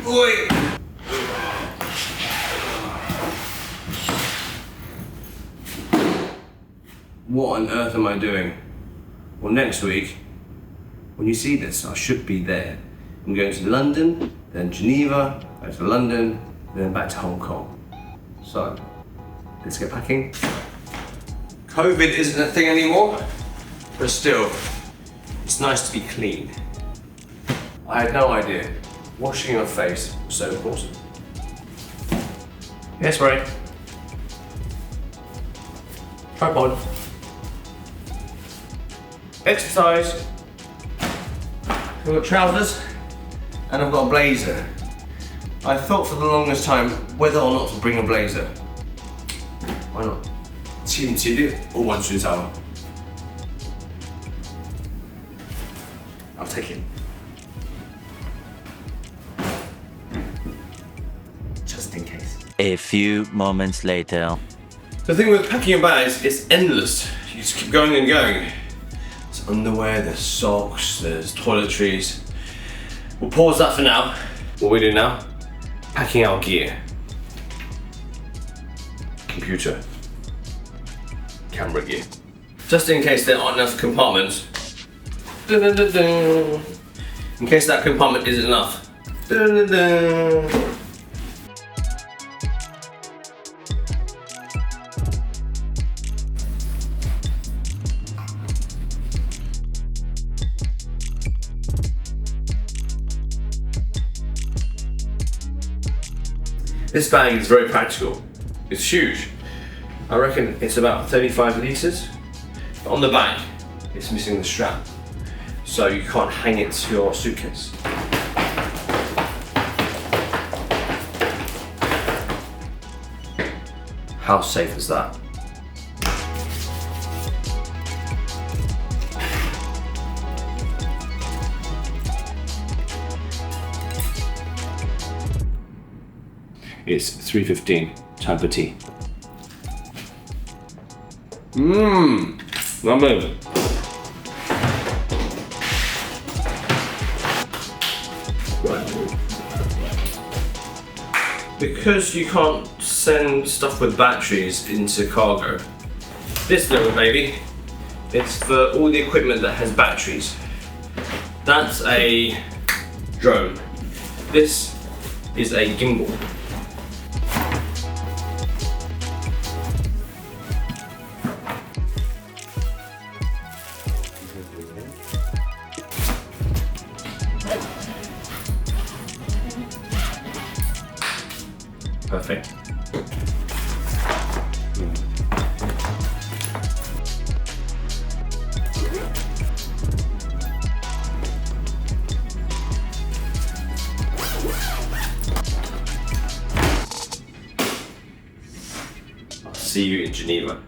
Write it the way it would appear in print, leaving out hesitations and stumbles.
Oi! What on earth am I doing? Well, next week, when you see this, I should be there. I'm going to London, then Geneva, back to London, then back to Hong Kong. So, let's get packing. COVID isn't a thing anymore, but still, it's nice to be clean. I had no idea washing your face was so important. Yes, right. Tripod. Exercise. I've got trousers and I've got a blazer. I thought for the longest time whether or not to bring a blazer. Why not? 七五七六，我完全上。I'll take it. Just in case. A few moments later. The thing with packing your bags is endless. You just keep going and going. There's underwear, there's socks, there's toiletries. We'll pause that for now. What we do now? Packing our gear. Computer. Camera gear. Just in case there aren't enough compartments. Dun, dun, dun, dun. In case that compartment isn't enough. Dun, dun, dun. This bag is very practical. It's huge. I reckon it's about 35 litres. On the back, it's missing the strap, so you can't hang it to your suitcase. How safe is that? It's 3:15, time for tea. Yummy. Because you can't send stuff with batteries into cargo, this little baby, it's for all the equipment that has batteries. That's a drone. This is a gimbal. Perfect. I'll see you in Geneva.